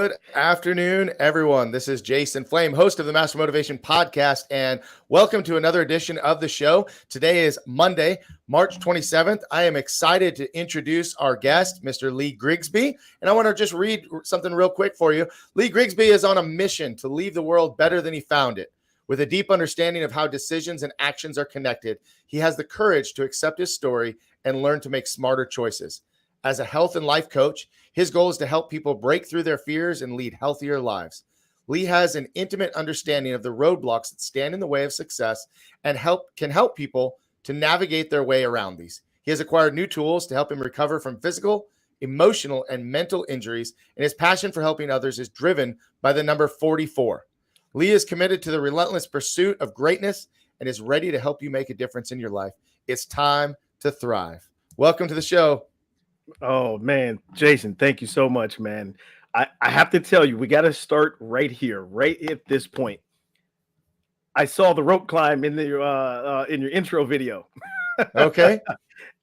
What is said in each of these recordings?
Good afternoon, everyone. This is Jason Flame, host of the Master Motivation Podcast, and welcome to another edition of the show. Today is Monday, March 27th. I am excited to introduce our guest, Mr. Lee Grigsby, and I want to just read something real quick for you. Lee Grigsby is on a mission to leave the world better than he found it. With a deep understanding of how decisions and actions are connected, he has the courage to accept his story and learn to make smarter choices. As a health and life coach, his goal is to help people break through their fears and lead healthier lives. Lee has an intimate understanding of the roadblocks that stand in the way of success and can help people to navigate their way around these. He has acquired new tools to help him recover from physical, emotional, and mental injuries, and his passion for helping others is driven by the number 44. Lee is committed to the relentless pursuit of greatness and is ready to help you make a difference in your life. It's time to thrive. Welcome to the show. Oh, man, Jason, thank you so much, man. I have to tell you, we got to start right here, right at this point. I saw the rope climb in your intro video. Okay.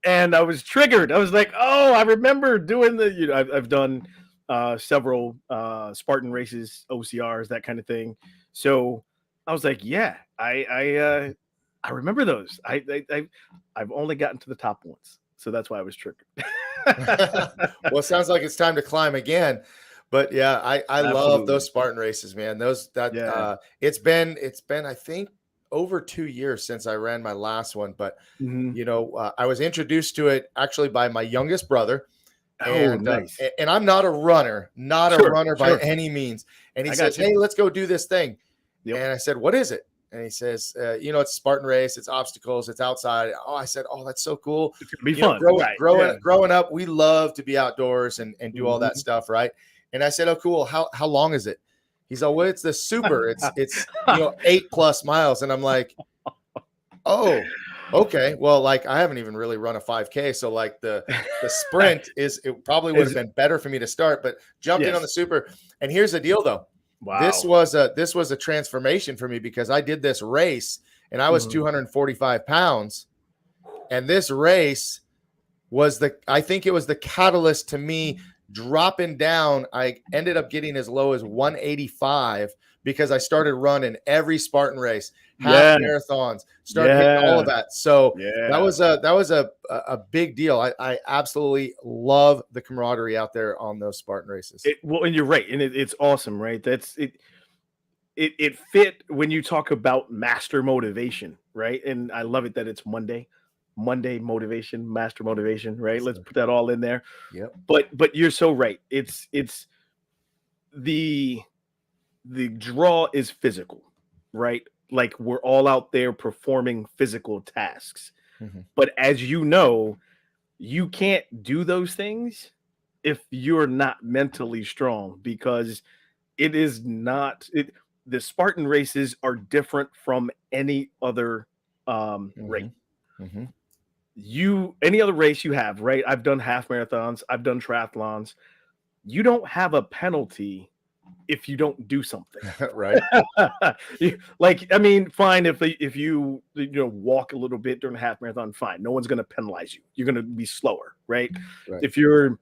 And I was triggered. I was like, oh, I remember doing I've done several Spartan races, OCRs, that kind of thing. So I was like, yeah, I remember those. I've only gotten to the top once. So that's why I was triggered. Well, it sounds like it's time to climb again. But yeah, I love those Spartan races, man. It's been I think over 2 years since I ran my last one. But I was introduced to it actually by my youngest brother. And, nice. And I'm not a runner, by any means. And he says, "Hey, let's go do this thing." Yep. And I said, "What is it?" And he says, it's a Spartan race. It's obstacles. It's outside. Oh, I said, oh, that's so cool. It's going to be fun. Growing up, we love to be outdoors and do all that stuff, right? And I said, oh, cool. How long is it? He's like, well, it's the super. It's 8+ miles. And I'm like, oh, okay. Well, like I haven't even really run a 5K. So like the sprint it probably would have been better for me to start, but jumped in on the super. And here's the deal though. Wow. This was a transformation for me because I did this race and I was 245 pounds. And this race was I think it was the catalyst to me dropping down. I ended up getting as low as 185 because I started running every Spartan race, half marathons, started hitting all of that. So that was a big deal. I absolutely love the camaraderie out there on those Spartan races. And you're right. And it's awesome, right? That's it. It fit when you talk about master motivation, right? And I love it that it's Monday motivation, master motivation, right? Let's put that all in there. Yep. But you're so right. It's the draw is physical, right? Like we're all out there performing physical tasks. Mm-hmm. But as you know, you can't do those things if you're not mentally strong because it is not the Spartan races are different from any other race. Mm-hmm. Any other race you have, right? I've done half marathons, I've done triathlons. You don't have a penalty if you don't do something. Right. Fine. If you walk a little bit during a half marathon, fine. No one's going to penalize you. You're going to be slower. Right. If you're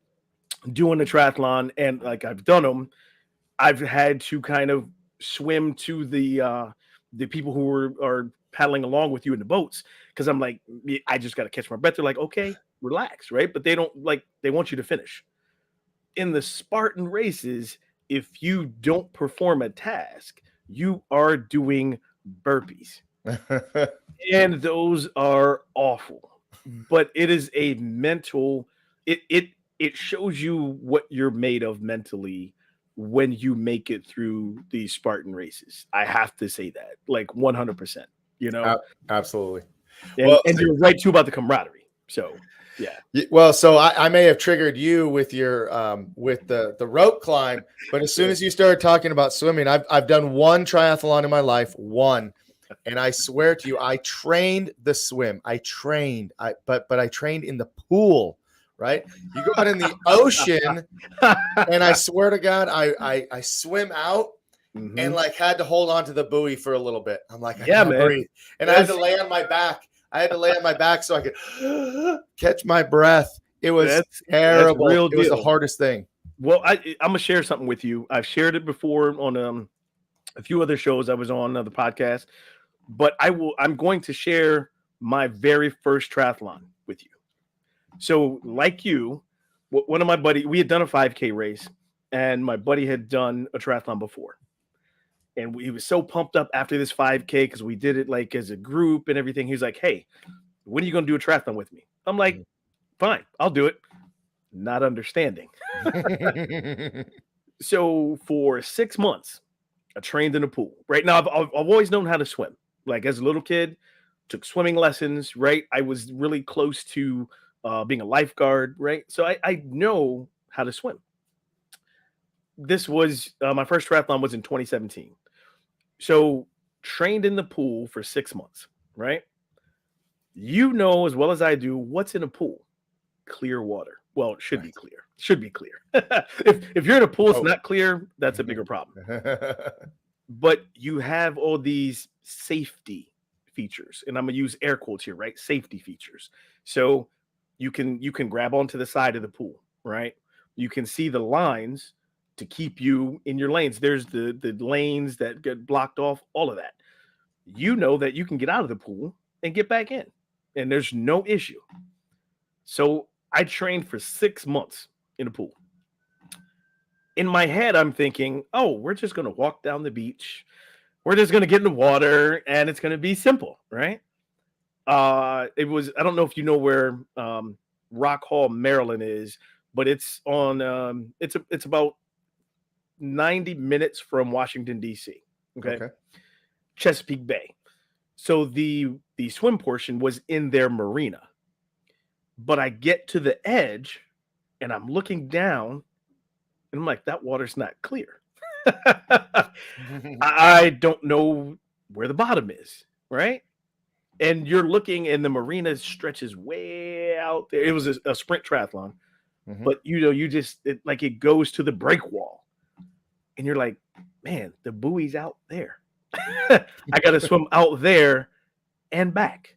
doing a triathlon and like I've done them, I've had to kind of swim to the people who are paddling along with you in the boats. Cause I'm like, I just got to catch my breath. They're like, okay, relax. Right. But they want you to finish. In the Spartan races, if you don't perform a task, you are doing burpees. And those are awful. But it is a mental, it shows you what you're made of mentally when you make it through these Spartan races. I have to say that, like 100%, Absolutely. And you're right too about the camaraderie. So yeah. Well, so I may have triggered you with your with the rope climb, but as soon as you started talking about swimming, I've done one triathlon in my life, and I swear to you, I trained the swim. But I trained in the pool. Right? You go out in the ocean, and I swear to God, I swim out and like had to hold on to the buoy for a little bit. I'm like, I can't breathe, and I had to lay on my back. So I could catch my breath. It was terrible. It was the hardest thing. Well, I'm gonna share something with you. I've shared it before on a few other shows I was on, the podcast, but I'm going to share my very first triathlon with you. So, like you, one of my buddy, we had done a 5K race, and my buddy had done a triathlon before, and he was so pumped up after this 5K because we did it like as a group and everything. He was like, "Hey, when are you gonna do a triathlon with me?" I'm like, "Fine, I'll do it." Not understanding. So for 6 months, I trained in a pool. Right now, I've always known how to swim. Like as a little kid, took swimming lessons. Right, I was really close to being a lifeguard. Right, so I know how to swim. This was my first triathlon was in 2017. So trained in the pool for 6 months. Right, you know as well as I do what's in a pool. Clear water. Well, it should be clear. Should be clear. if you're in a pool, it's not clear. That's a bigger problem. But you have all these safety features, and I'm gonna use air quotes here, right? Safety features. So you can grab onto the side of the pool, right? You can see the lines to keep you in your lanes. There's the lanes that get blocked off, all of that. You know that you can get out of the pool and get back in, and there's no issue. So I trained for 6 months in a pool. In my head, I'm thinking, oh, we're just going to walk down the beach. We're just going to get in the water and it's going to be simple, right? It was, I don't know if you know where Rock Hall, Maryland is, but it's on, it's about 90 minutes from Washington, D.C. Okay. Chesapeake Bay. So the swim portion was in their marina. But I get to the edge and I'm looking down and I'm like, that water's not clear. I don't know where the bottom is, right? And you're looking and the marina stretches way out there. It was a sprint triathlon, but you just, it goes to the break wall. And you're like, man, the buoy's out there. I got to swim out there and back.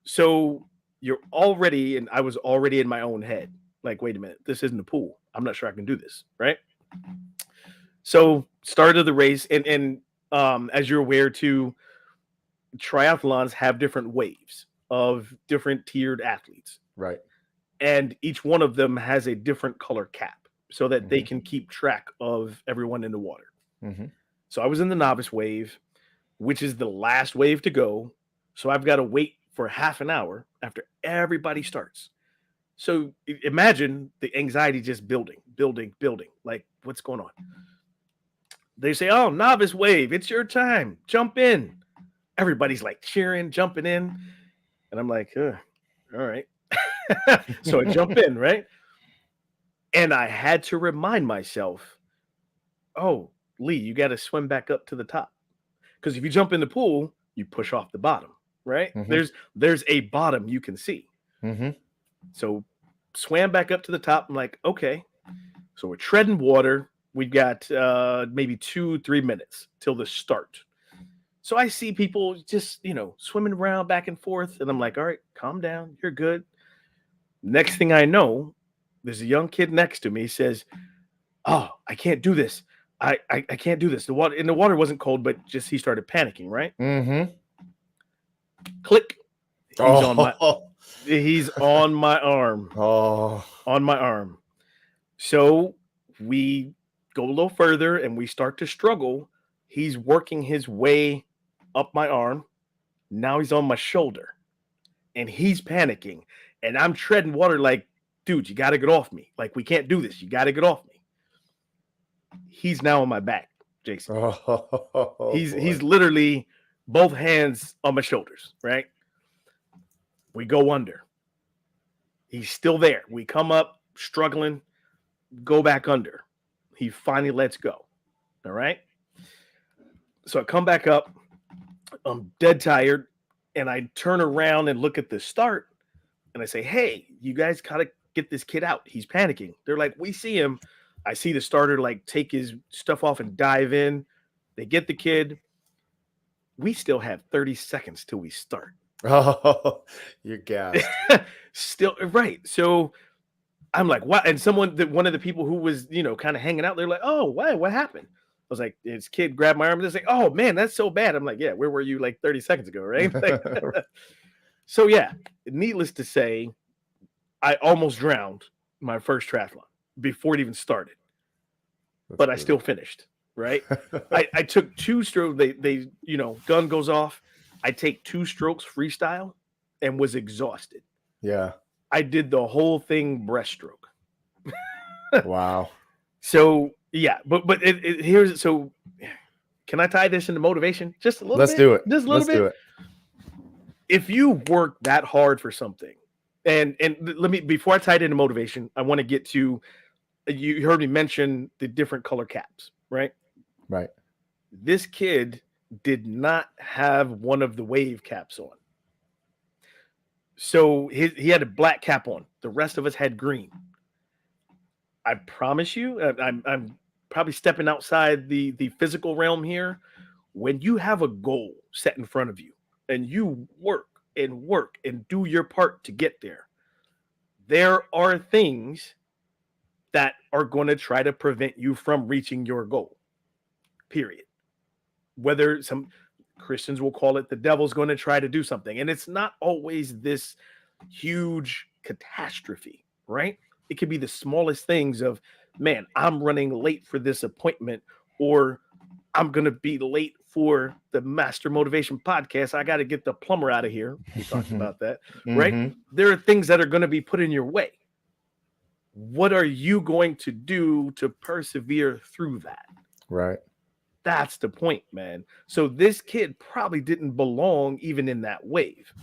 So you're already, and I was already in my own head. Like, wait a minute, this isn't a pool. I'm not sure I can do this, right? So started the race, and as you're aware too, triathlons have different waves of different tiered athletes. Right. And each one of them has a different color cap so that they can keep track of everyone in the water. So I was in the novice wave, which is the last wave to go. So I've got to wait for half an hour after everybody starts. So imagine the anxiety just building. Like, what's going on? They say, oh, novice wave, it's your time. Jump in. Everybody's like cheering, jumping in. And I'm like, all right. So I jump in, right? And I had to remind myself, oh, Lee, you got to swim back up to the top. Because if you jump in the pool, you push off the bottom, right? There's a bottom you can see. So swam back up to the top. I'm like, okay. So we're treading water. We've got maybe 2-3 minutes till the start. So I see people just, swimming around back and forth. And I'm like, all right, calm down. You're good. Next thing I know, there's a young kid next to me says, oh, I can't do this. I can't do this. The water wasn't cold, but just he started panicking, right? Click. He's on my arm. On my arm. So we go a little further and we start to struggle. He's working his way up my arm. Now he's on my shoulder and he's panicking. And I'm treading water like, dude, you got to get off me. Like, we can't do this. You got to get off me. He's now on my back, Jason. He's literally both hands on my shoulders, right? We go under. He's still there. We come up, struggling, go back under. He finally lets go. All right? So I come back up. I'm dead tired. And I turn around and look at the start. And I say, hey, you guys got to get this kid out. He's panicking. They're like, we see him. I see the starter take his stuff off and dive in. They get the kid. We still have 30 seconds till we start. Oh, you're gassed. Still, right. So I'm like, what? And one of the people who was, kind of hanging out, they're like, oh, what happened? I was like, this kid grabbed my arm and they're like, oh man, that's so bad. I'm like, yeah, where were you like 30 seconds ago, right? So yeah, needless to say, I almost drowned my first triathlon before it even started, but I still finished. Right? I took 2 strokes. They gun goes off. I take 2 strokes freestyle and was exhausted. Yeah. I did the whole thing breaststroke. Wow. So yeah, but here's so. Can I tie this into motivation just a little bit? Let's do it. Just a little bit. Do it. If you work that hard for something, and let me, before I tie it into motivation, I want to get to, you heard me mention the different color caps, right? Right. This kid did not have one of the wave caps on. So he had a black cap on. The rest of us had green. I promise you, I'm probably stepping outside the physical realm here. When you have a goal set in front of you and you work and do your part to get there, there are things that are going to try to prevent you from reaching your goal. Period. Whether some Christians will call it the devil's going to try to do something. And it's not always this huge catastrophe, right? It could be the smallest things of, man, I'm running late for this appointment, or I'm going to be late for the Master Motivation podcast. I got to get the plumber out of here. We talked about that, right? There are things that are going to be put in your way. What are you going to do to persevere through that? Right. That's the point, man. So this kid probably didn't belong even in that wave.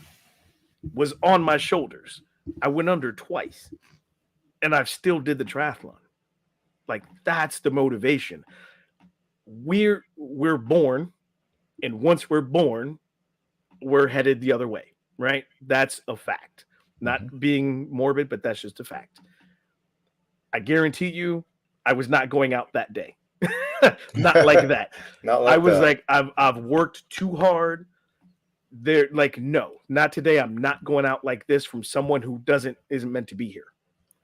Was on my shoulders. I went under twice, and I still did the triathlon. Like, that's the motivation. We're born, and once we're born, we're headed the other way, right? That's a fact. Not being morbid, but that's just a fact. I guarantee you, I was not going out that day. Not like that. I was like, I've worked too hard. They're like, no, not today. I'm not going out like this from someone who isn't meant to be here.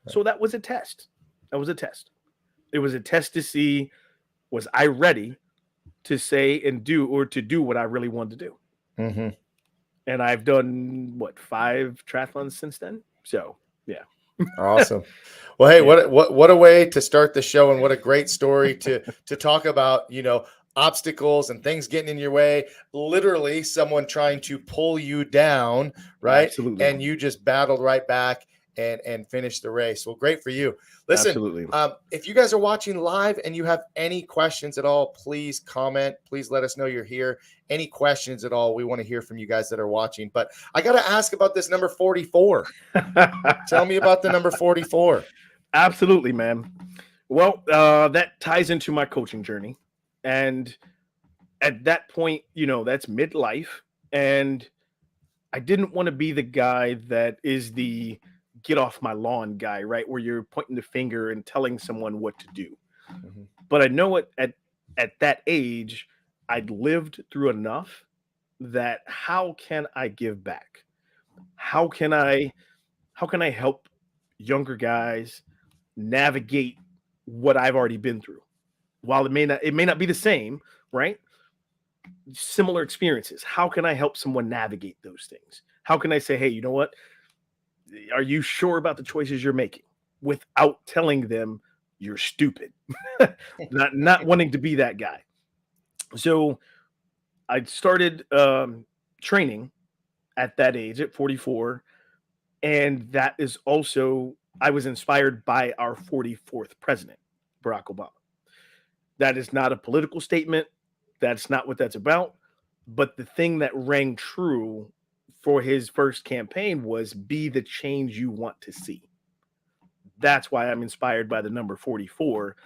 Right. So that was a test. It was a test to see, was I ready to say and do, or to do what I really wanted to do. Mm-hmm. And I've done 5 triathlons since then. So yeah. Awesome. Well, hey, what a way to start the show, and what a great story to talk about, obstacles and things getting in your way, literally someone trying to pull you down, right? Absolutely. And you just battled right back and finished the race. Well, great for you. Listen, absolutely. If you guys are watching live and you have any questions at all, please comment. Please let us know you're here. Any questions at all, we want to hear from you guys that are watching. But I got to ask about this number 44. Tell me about the number 44. Absolutely, man. Well, that ties into my coaching journey. And at that point, that's midlife. And I didn't want to be the guy that is the get off my lawn guy, right? Where you're pointing the finger and telling someone what to do. Mm-hmm. But I know at that age, I'd lived through enough that how can I give back? How can I help younger guys navigate what I've already been through? While it may not be the same, right? Similar experiences. How can I help someone navigate those things? How can I say, hey, you know what? Are you sure about the choices you're making, without telling them you're stupid? not wanting to be that guy. So I started training at that age, at 44. And that is also, I was inspired by our 44th president, Barack Obama. That is not a political statement. That's not what that's about. But the thing that rang true for his first campaign was, be the change you want to see. That's why I'm inspired by the number 44,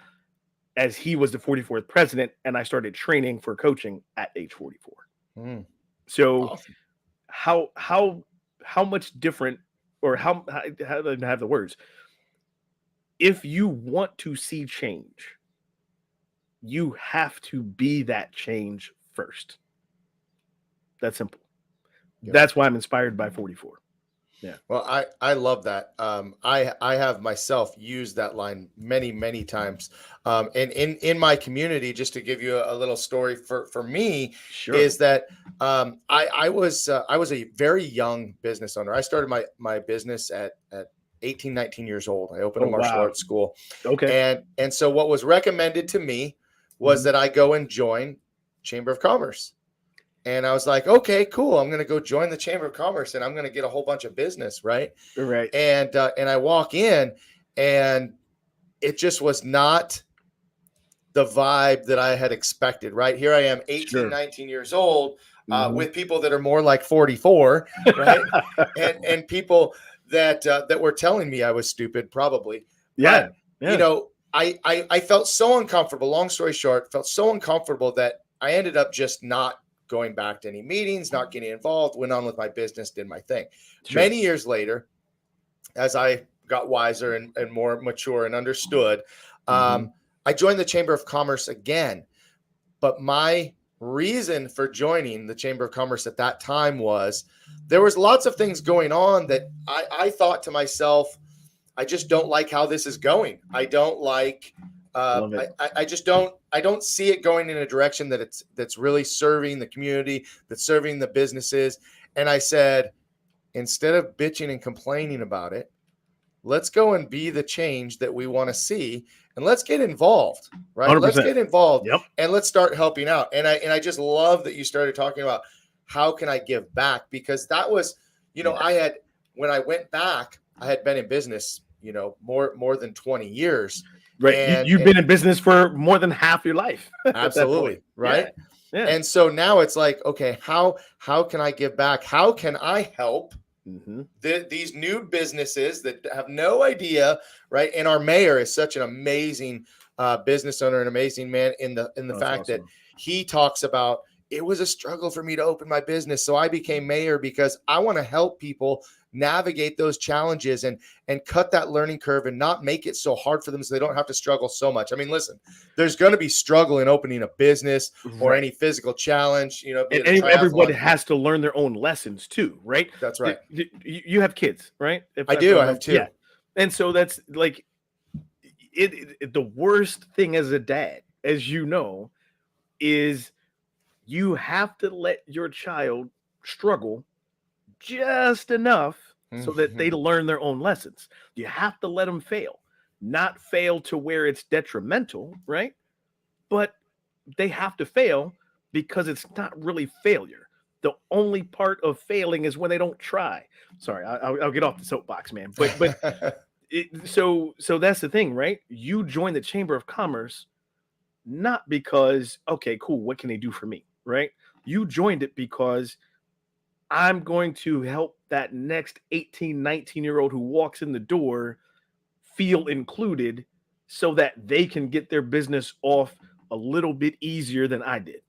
as he was the 44th president, and I started training for coaching at age 44. So awesome. How much different, or how do I have the words? If you want to see change, you have to be that change first. That's simple. Yep. That's why I'm inspired by 44. Yeah. Well, I love that. I have myself used that line many, many times. And in my community, just to give you a little story for me, Sure. is that I was a very young business owner. I started my business at 18, 19 years old. I opened a martial Wow. arts school. Okay. And so what was recommended to me was that I go and join Chamber of Commerce. And I was like, okay, cool. I'm going to go join the Chamber of Commerce and I'm going to get a whole bunch of business. Right. Right. And I walk in and it just was not the vibe that I had expected. Right. Here I am, 18, Sure. 19 years old, with people that are more like 44. Right. and people that were telling me I was stupid, probably. Yeah. But, you know, I felt so uncomfortable. Long story short, felt so uncomfortable that I ended up just not going back to any meetings, not getting involved, went on with my business, did my thing. Sure. Many years later, as I got wiser and more mature and understood, I joined the Chamber of Commerce again. But my reason for joining the Chamber of Commerce at that time was there was lots of things going on that I thought to myself, I just don't like how this is going. I don't like I just don't see it going in a direction that's really serving the community, that's serving the businesses. And I said, instead of bitching and complaining about it, let's go and be the change that we want to see, and let's get involved, right? 100%. Let's get involved. Yep. And let's start helping out. And I just love that you started talking about how can I give back, because that was, you know, when I went back, I had been in business, you know, more than 20 years. Right. You've been in business for more than half your life. Absolutely. Right. Yeah. And so now it's like, okay, how can I give back? How can I help these new businesses that have no idea, right? And our mayor is such an amazing business owner, an amazing man in the fact that he talks about, it was a struggle for me to open my business. So I became mayor because I want to help people navigate those challenges and cut that learning curve and not make it so hard for them so they don't have to struggle so much. I mean, listen, there's going to be struggle in opening a business or any physical challenge, you know, and everybody has to learn their own lessons too, right? That's right. You have kids, right? I do. I have two. Yeah. And so that's like it the worst thing as a dad, as you know, is you have to let your child struggle just enough so that they learn their own lessons. You have to let them fail, not fail to where it's detrimental, right? But they have to fail because it's not really failure. The only part of failing is when they don't try. Sorry, I'll get off the soapbox, man. But so that's the thing, right? You join the Chamber of Commerce not because, okay, cool, what can they do for me, right? You joined it because I'm going to help that next 18, 19-year-old who walks in the door feel included so that they can get their business off a little bit easier than I did.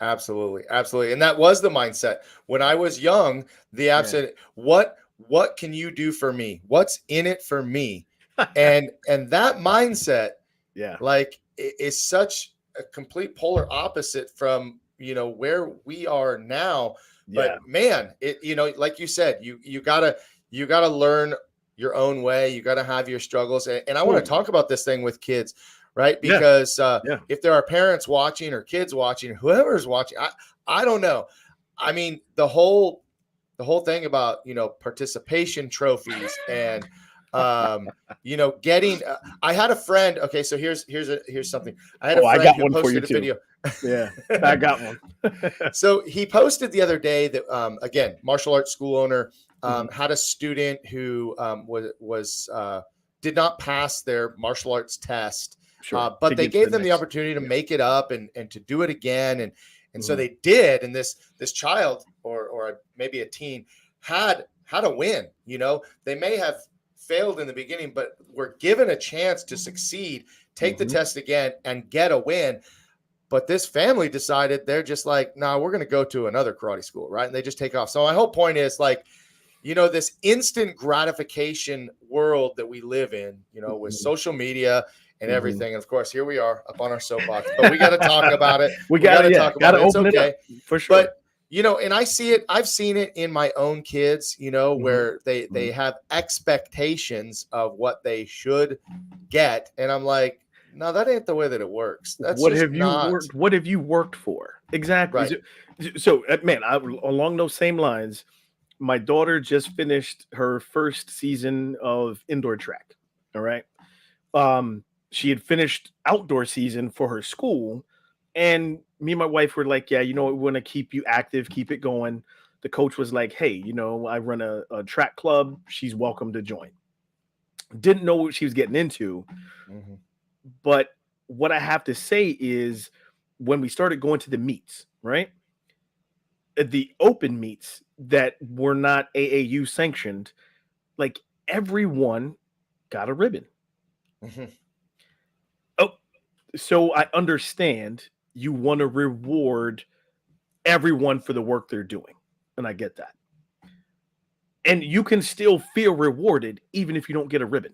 Absolutely. Absolutely. And that was the mindset. When I was young, the absolute, what can you do for me? What's in it for me? and that mindset, like, is such a complete polar opposite from, you know, where we are now. But man, it, you know, like you said, you gotta learn your own way. You gotta have your struggles. And I want to talk about this thing with kids, right? Because if there are parents watching or kids watching, whoever's watching, I don't know. I mean, the whole thing about, you know, participation trophies and you know, getting I had a friend. Okay, so here's something. I had a friend who posted a video. Yeah, I got one. So he posted the other day that again, martial arts school owner, had a student who was did not pass their martial arts test, but they gave them the opportunity to make it up and to do it again, and so they did. And this child or maybe a teen had a win. You know, they may have failed in the beginning, but were given a chance to succeed, take the test again, and get a win. But this family decided they're just like, nah, we're going to go to another karate school, right? And they just take off. So my whole point is, like, you know, this instant gratification world that we live in, you know, with social media and everything. And of course, here we are up on our soapbox, but we got to talk about it. We got to talk about it. It's okay. For sure. And I've seen it in my own kids, where they have expectations of what they should get. And I'm like, no, that ain't the way that it works. That's What just have you not worked? What have you worked for? Exactly. right. So, man, along those same lines, my daughter just finished her first season of indoor track. All right. She had finished outdoor season for her school, and me and my wife were like, yeah, we want to keep you active, keep it going. The coach was like, hey, I run a track club. She's welcome to join. Didn't know what she was getting into. Mm-hmm. But what I have to say is when we started going to the meets, right? The open meets that were not AAU sanctioned, like everyone got a ribbon. Mm-hmm. Oh, so I understand you want to reward everyone for the work they're doing. And I get that. And you can still feel rewarded even if you don't get a ribbon.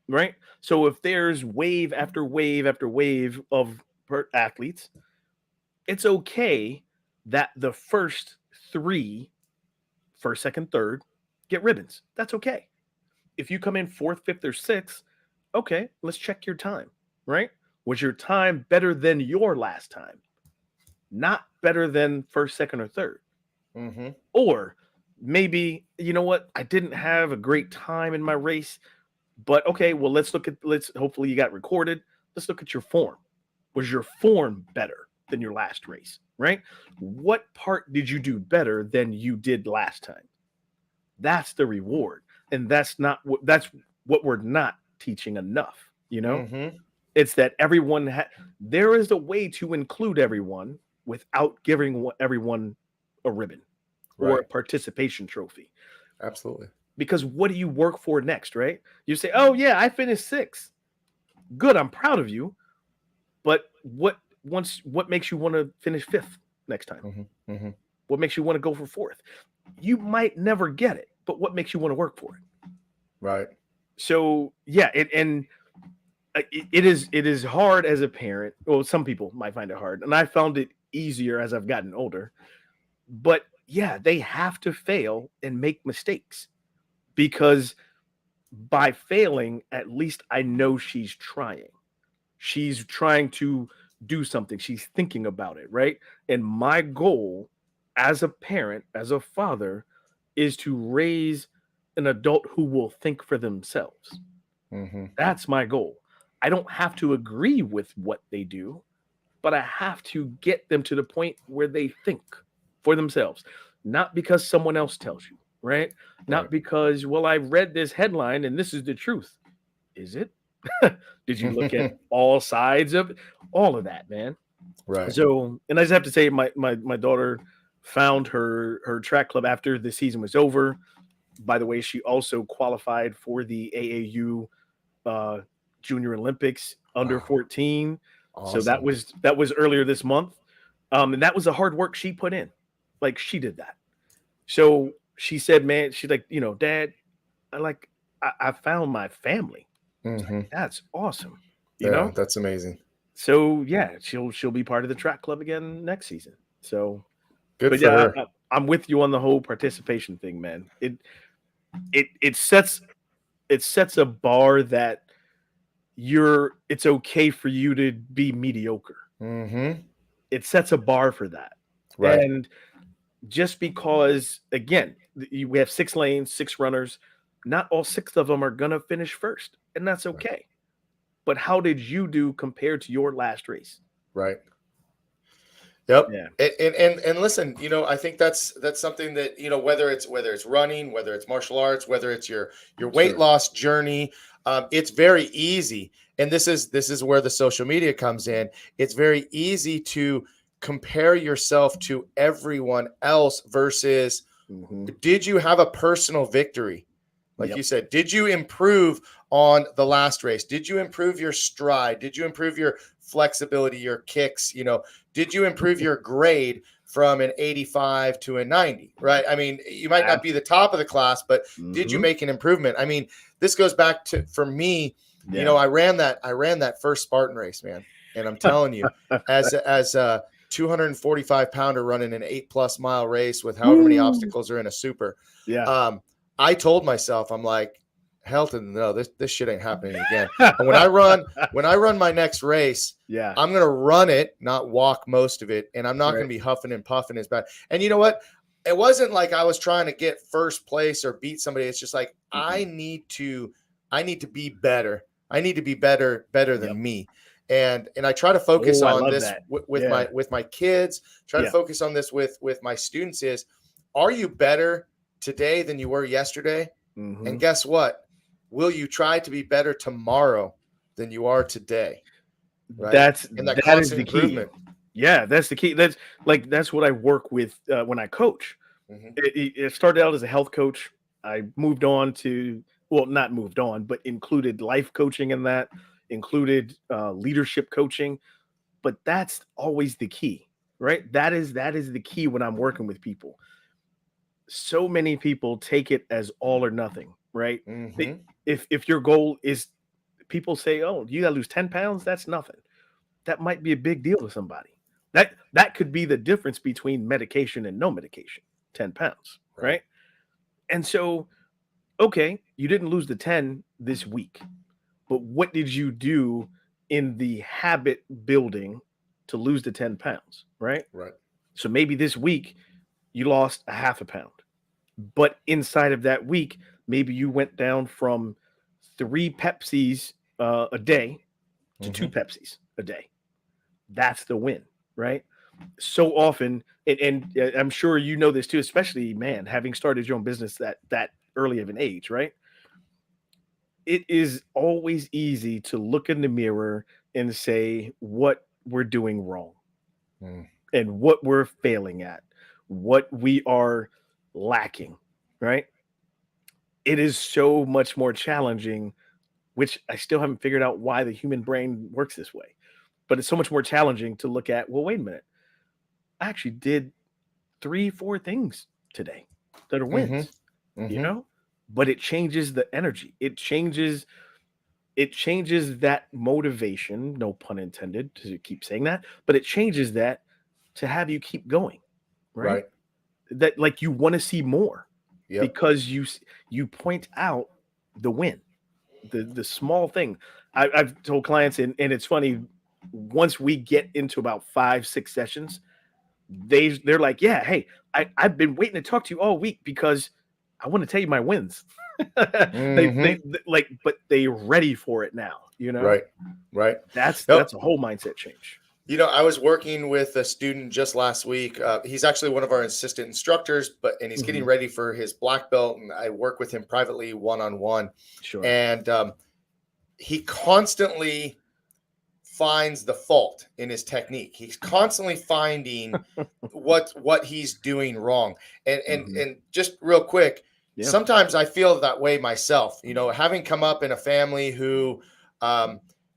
Right? So if there's wave after wave after wave of athletes, it's okay that the first three, first, second, third, get ribbons. That's okay. If you come in fourth, fifth, or sixth, okay, let's check your time, right? Was your time better than your last time? Not better than first, second, or third. Mm-hmm. Or maybe, I didn't have a great time in my race. But okay, well, let's hopefully you got recorded. Let's look at your form. Was your form better than your last race, right? What part did you do better than you did last time? That's the reward. And that's what we're not teaching enough, Mm-hmm. It's that everyone, there is a way to include everyone without giving everyone a ribbon or a participation trophy. Absolutely. Because what do you work for next, right? You say, oh, yeah, I finished sixth. Good, I'm proud of you. But what makes you want to finish fifth next time? Mm-hmm. Mm-hmm. What makes you want to go for fourth? You might never get it, but what makes you want to work for it? Right. So, yeah, it is hard as a parent. Well, some people might find it hard, and I found it easier as I've gotten older. But, yeah, they have to fail and make mistakes. Because by failing, at least I know she's trying. She's trying to do something. She's thinking about it, right? And my goal as a parent, as a father, is to raise an adult who will think for themselves. Mm-hmm. That's my goal. I don't have to agree with what they do, but I have to get them to the point where they think for themselves, not because someone else tells you. Right? Not because, well, I read this headline and this is the truth. Is it? Did you look at all sides of it? All of that, man? Right. So, and I just have to say, my daughter found her track club after the season was over. By the way, she also qualified for the AAU Junior Olympics under 14. Awesome. So that was earlier this month. And that was the hard work she put in. Like, she did that. So she said, man, she's like, Dad, I found my family. Mm-hmm. Like, that's awesome. You know, that's amazing. So yeah, she'll be part of the track club again next season. So good for her. I'm with you on the whole participation thing, man. It sets a bar that it's okay for you to be mediocre. Mm-hmm. It sets a bar for that. Right. And just because, again, we have 6 lanes, 6 runners, not all 6 of them are going to finish first, and that's okay. Right. But how did you do compared to your last race? Right. Yep. Yeah. And listen, I think that's something that, whether it's running, whether it's martial arts, whether it's your weight loss journey, it's very easy. And this is where the social media comes in. It's very easy to compare yourself to everyone else versus did you have a personal victory? Like you said, did you improve on the last race? Did you improve your stride? Did you improve your flexibility, your kicks? Did you improve your grade from an 85 to a 90, right? I mean, you might not be the top of the class, but did you make an improvement? I mean, this goes back to, for me, I ran that first Spartan race, man. And I'm telling you, as 245 pounder running an 8+ mile race with however many obstacles are in a super. Yeah. I told myself, I'm like, hell to no, this shit ain't happening again. And when I run my next race, yeah, I'm gonna run it, not walk most of it, and I'm not Right. gonna be huffing and puffing as bad. And you know what? It wasn't like I was trying to get first place or beat somebody. It's just like I need to be better. I need to be better than me. And I try to focus on this with my kids. Try to focus on this with my students. Is, are you better today than you were yesterday? And guess what? Will you try to be better tomorrow than you are today? Right? That is the key. Yeah, that's the key. That's what I work with when I coach. It started out as a health coach. I moved on to, well, not moved on, but included life coaching in that, included leadership coaching. But that's always the key, right? That is the key when I'm working with people. So many people take it as all or nothing, right? If your goal is, people say, oh, you got to lose 10 pounds, that's nothing. That might be a big deal to somebody. That could be the difference between medication and no medication, 10 pounds, right? And so, okay, you didn't lose the 10 this week, but what did you do in the habit building to lose the 10 pounds, right? So maybe this week you lost a half a pound, but inside of that week, maybe you went down from 3 Pepsis a day to 2 Pepsis a day. That's the win, right? So often, and I'm sure you know this too, especially, man, having started your own business that early of an age, right? It is always easy to look in the mirror and say what we're doing wrong and what we're failing at, what we are lacking, right? It is so much more challenging, which I still haven't figured out why the human brain works this way. But it's so much more challenging to look at, well, wait a minute. I actually did 3-4 things today that are wins, you know, but it changes the energy. It changes that motivation, no pun intended to keep saying that, but it changes that to have you keep going, right? That, like, you want to see more because you point out the win, the small thing. I've told clients, and it's funny, once we get into about 5-6 sessions, they're like, yeah, hey, I've been waiting to talk to you all week because I want to tell you my wins. they like, but they're ready for it now, you know? Right. That's a whole mindset change. You know, I was working with a student just last week. He's actually one of our assistant instructors, and he's getting ready for his black belt. And I work with him privately, one-on-one. Sure. And he constantly finds the fault in his technique. He's constantly finding what he's doing wrong. And just real quick, sometimes I feel that way myself. You know, having come up in a family who,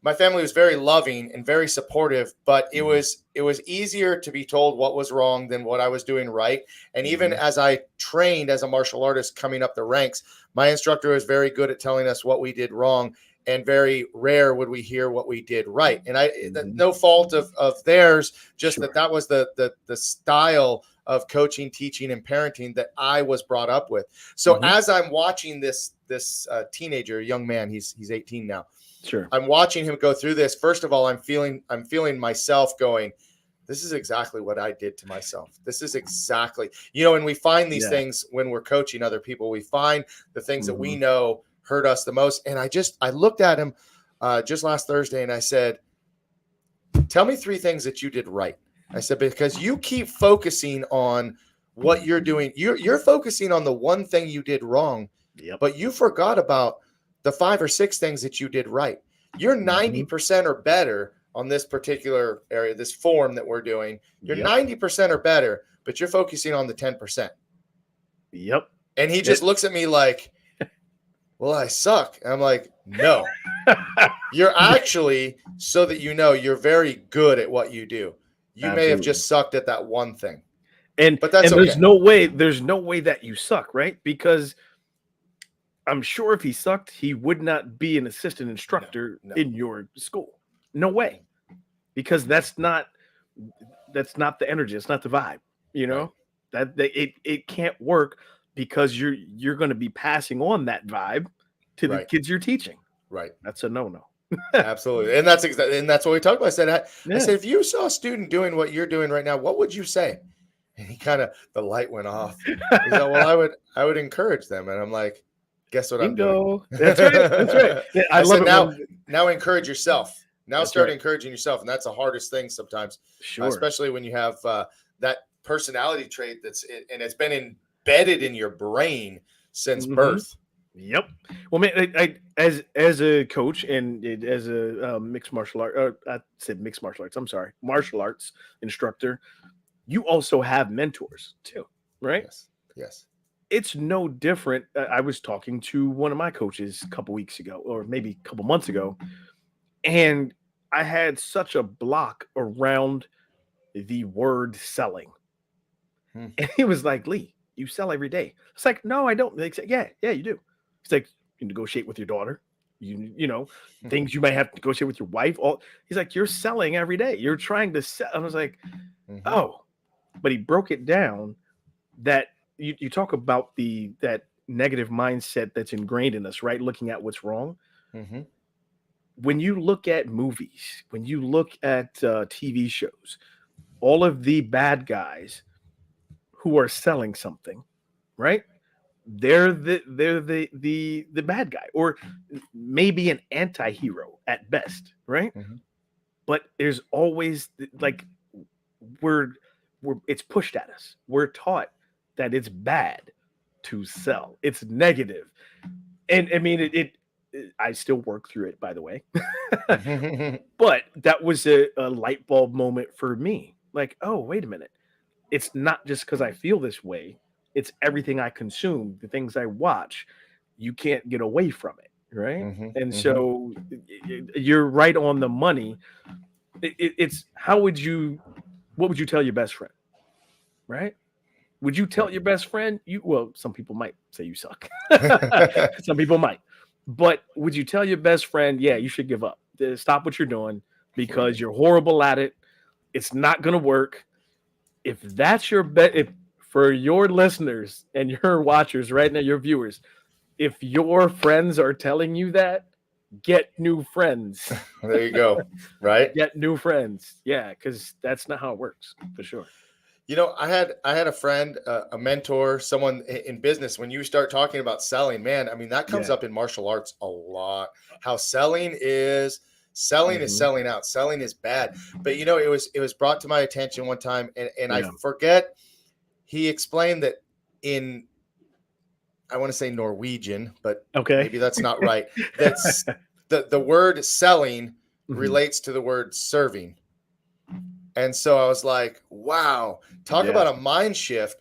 my family was very loving and very supportive, but it was easier to be told what was wrong than what I was doing right. And even as I trained as a martial artist coming up the ranks, my instructor was very good at telling us what we did wrong, and very rare would we hear what we did right. And no fault of theirs, just that was the style of coaching, teaching, and parenting that I was brought up with. So as I'm watching this teenager, young man, he's 18 now. Sure. I'm watching him go through this. First of all, I'm feeling myself going, this is exactly what I did to myself. This is exactly, and we find these things when we're coaching other people. We find the things that we know hurt us the most. And I looked at him just last Thursday and I said, tell me 3 things that you did right. I said, because you keep focusing on what you're doing. You're focusing on the one thing you did wrong, but you forgot about the 5 or 6 things that you did right. You're 90% or better on this particular area, this form that we're doing. You're 90% or better, but you're focusing on the 10%. Yep. And he just looks at me like, well, I suck. And I'm like, no, you're actually, so that you're very good at what you do. You may have just sucked at that one thing. But that's okay. There's no way that you suck, right? Because I'm sure if he sucked, he would not be an assistant instructor in your school. No way. Because that's not that's not the energy. It's not the vibe. You know, Right. it can't work because you're going to be passing on that vibe to the Right. kids you're teaching. Right. That's a no. Absolutely. And that's exactly, and that's what we talked about. I Yeah. said, if you saw a student doing what you're doing right now, what would you say? And he kind of, the light went off. He said, well, I would encourage them. And I'm like, guess what I'm doing? Bingo. That's right. That's right. Yeah, I love said, it. now encourage yourself. Now That's start right. encouraging yourself. And that's the hardest thing sometimes, Sure. especially when you have that personality trait and it's been embedded in your brain since birth. Yep. Well, man, I as a coach and as a mixed martial art, I said mixed martial arts. I'm sorry, martial arts instructor. You also have mentors too, right? Yes. Yes. It's no different. I was talking to one of my coaches a couple weeks ago, or maybe a couple months ago, and I had such a block around the word selling, and he was like, "Lee, you sell every day." It's like, "No, I don't." They say, "Yeah, you do." It's like, you negotiate with your daughter, you know, things you might have to negotiate with your wife. He's like, "You're selling every day. You're trying to sell." I was like, "Oh," but he broke it down that you talk about that negative mindset that's ingrained in us, right? Looking at what's wrong. When you look at movies, when you look at TV shows, all of the bad guys who are selling something, right? They're the bad guy, or maybe an anti-hero at best, right? But there's always like we're it's pushed at us. We're taught that it's bad to sell. It's negative. And I mean I still work through it, by the way. But that was a light bulb moment for me. Like, oh, wait a minute. It's not just because I feel this way. It's everything I consume, the things I watch. You can't get away from it, right? And so you're right on the money. It's what would you tell your best friend, right? Would you tell your best friend some people might say you suck. Some people might. But would you tell your best friend, yeah, you should give up. Stop what you're doing because you're horrible at it. It's not going to work. If that's your bet, for your listeners and your watchers right now, your viewers, if your friends are telling you that, get new friends. There you go. Right. Get new friends. Yeah. Cause that's not how it works for sure. You know, I had a friend, a mentor, someone in business. When you start talking about selling, man, I mean, that comes up in martial arts a lot. How selling is selling out. Selling is bad. But you know, it was brought to my attention one time, and I forget. He explained that I want to say Norwegian, but maybe that's not right. That's the word selling relates to the word serving. And so I was like, wow, talk about a mind shift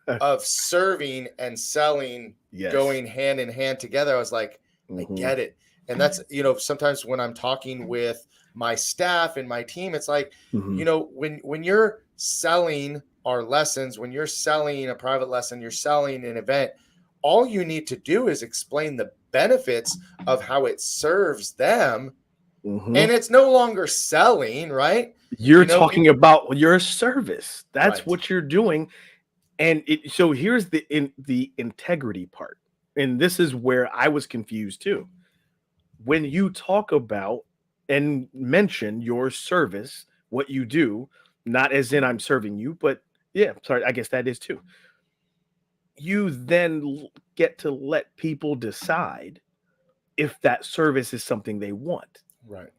of serving and selling going hand in hand together. I was like, I get it. And that's, you know, sometimes when I'm talking with my staff and my team, it's like, you know, when you're selling our lessons, when you're selling a private lesson, you're selling an event, all you need to do is explain the benefits of how it serves them. And it's no longer selling, right? You're talking about your service. That's what you're doing. And so here's the integrity part. And this is where I was confused too. When you talk about and mention your service, what you do, not as in I'm serving you, but yeah, sorry, I guess that is too. You then get to let people decide if that service is something they want. Right.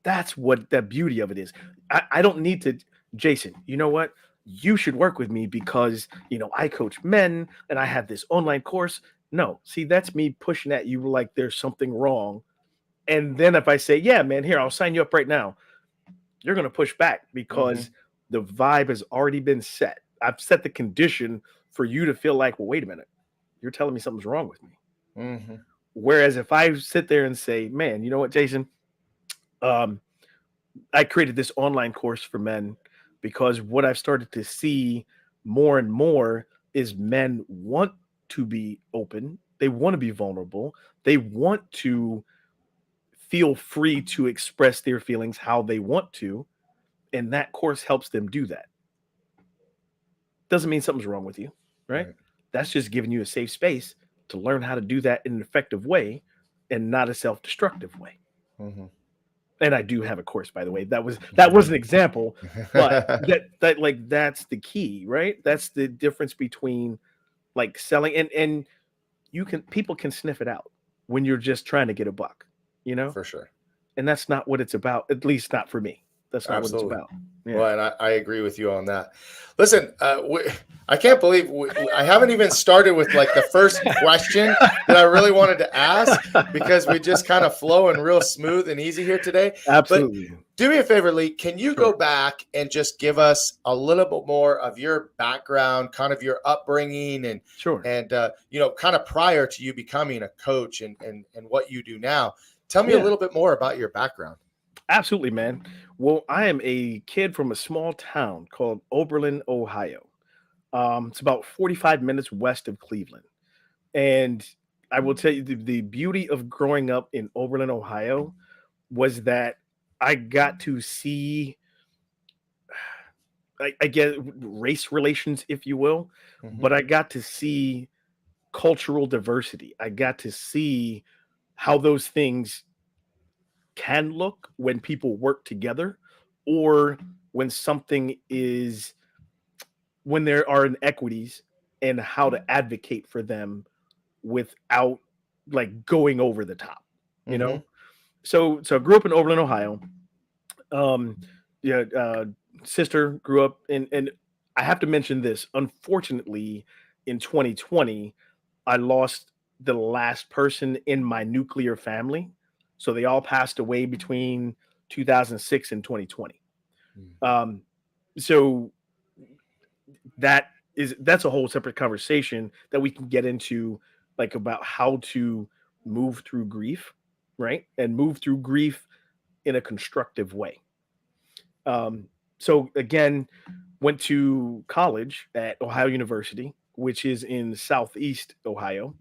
That's what the beauty of it is. I don't need to, Jason, you know what? You should work with me because, you know, I coach men and I have this online course. No, see, that's me pushing at you like there's something wrong. And then if I say, yeah, man, here, I'll sign you up right now, you're going to push back because the vibe has already been set. I've set the condition for you to feel like, well, wait a minute, you're telling me something's wrong with me. Whereas if I sit there and say, man, you know what, Jason, I created this online course for men because what I've started to see more and more is men want to be open. They want to be vulnerable. They want to feel free to express their feelings how they want to. and that course helps them do that. Doesn't mean something's wrong with you, right? That's just giving you a safe space to learn how to do that in an effective way and not a self-destructive way. Mm-hmm. And I do have a course, by the way. That was an example, but that's the key, right? That's the difference between like selling and people can sniff it out when you're just trying to get a buck, For sure. And that's not what it's about, at least not for me. That's not what it's about. Yeah. Well, and I agree with you on that. Listen, I can't believe I haven't even started with like the first question that I really wanted to ask, because we just kind of flowing real smooth and easy here today. Absolutely. But do me a favor, Lee. Can you go back and just give us a little bit more of your background, kind of your upbringing, and kind of prior to you becoming a coach and what you do now? Tell me a little bit more about your background. Absolutely, man. Well, I am a kid from a small town called Oberlin, Ohio. It's about 45 minutes west of Cleveland. And I will tell you, the beauty of growing up in Oberlin, Ohio, was that I got to see, I get race relations, if you will, but I got to see cultural diversity. I got to see how those things can look when people work together, or when when there are inequities, and how to advocate for them without like going over the top, So I grew up in Oberlin, Ohio. Sister grew up and I have to mention this. Unfortunately, in 2020, I lost the last person in my nuclear family. So they all passed away between 2006 and 2020. So that's a whole separate conversation that we can get into, like about how to move through grief, right? And move through grief in a constructive way. So again, went to college at Ohio University, which is in Southeast Ohio,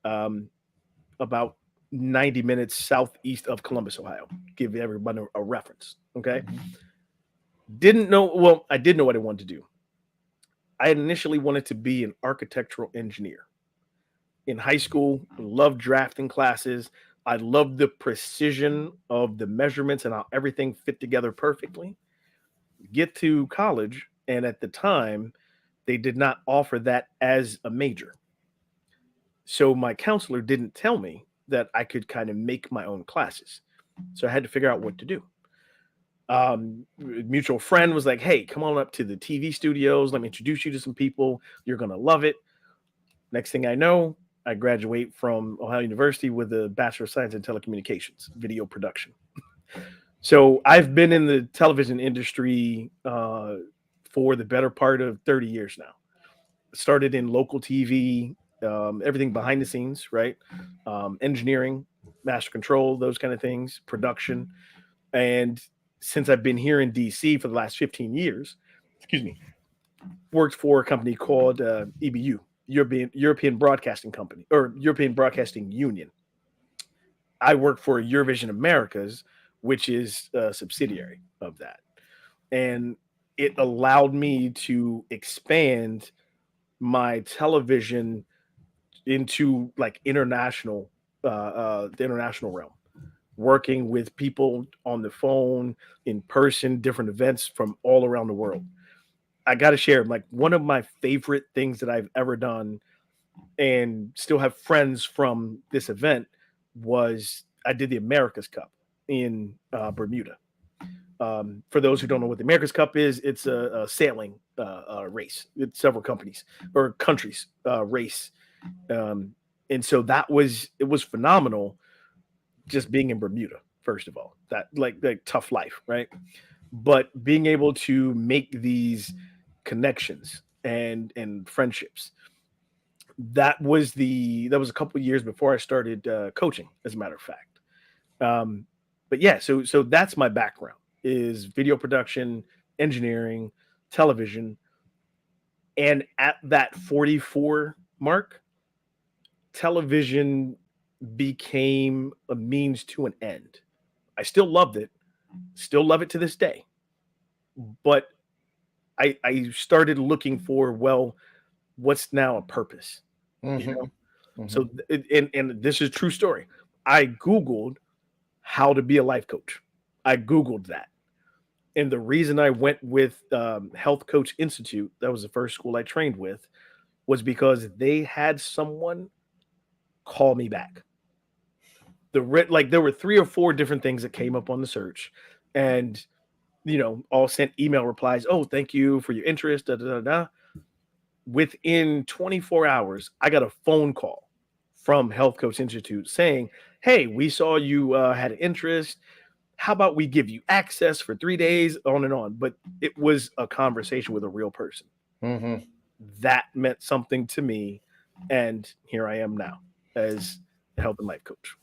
about 90 minutes southeast of Columbus, Ohio. Give everybody a reference. Okay. I did know what I wanted to do. I initially wanted to be an architectural engineer. In high school, loved drafting classes. I loved the precision of the measurements and how everything fit together perfectly. Get to college, and at the time, they did not offer that as a major. So my counselor didn't tell me that I could kind of make my own classes. So I had to figure out what to do. Mutual friend was like, hey, come on up to the TV studios. Let me introduce you to some people. You're going to love it. Next thing I know, I graduate from Ohio University with a Bachelor of Science in Telecommunications, video production. So I've been in the television industry for the better part of 30 years now. Started in local TV, everything behind the scenes, right? Engineering, master control, those kind of things, production. And since I've been here in DC for the last 15 years, worked for a company called EBU, European Broadcasting Company, or European Broadcasting Union. I work for Eurovision Americas, which is a subsidiary of that. And it allowed me to expand my television into like the international realm, working with people on the phone, in person, different events from all around the world. I got to share, like, one of my favorite things that I've ever done, and still have friends from this event, was I did the America's Cup in Bermuda. For those who don't know what the America's Cup is, it's a sailing race. It's several companies or countries race. And so it was phenomenal just being in Bermuda, first of all. That like tough life, right? But being able to make these connections and friendships. That was a couple of years before I started coaching, as a matter of fact. But yeah, so that's my background, is video production, engineering, television. And at that 44 mark, television became a means to an end. I still loved it, still love it to this day. but I started looking for, well, what's now a purpose, you Mm-hmm. know? Mm-hmm. So, and this is a true story. I Googled how to be a life coach. I Googled that. And the reason I went with Health Coach Institute, that was the first school I trained with, was because they had someone call me back. Like there were 3 or 4 different things that came up on the search, and all sent email replies. Oh, thank you for your interest. Da, da, da, da. Within 24 hours, I got a phone call from Health Coach Institute saying, "Hey, we saw you had an interest. How about we give you access for 3 days?" On and on. But it was a conversation with a real person. Mm-hmm. That meant something to me, and here I am now as a health and life coach.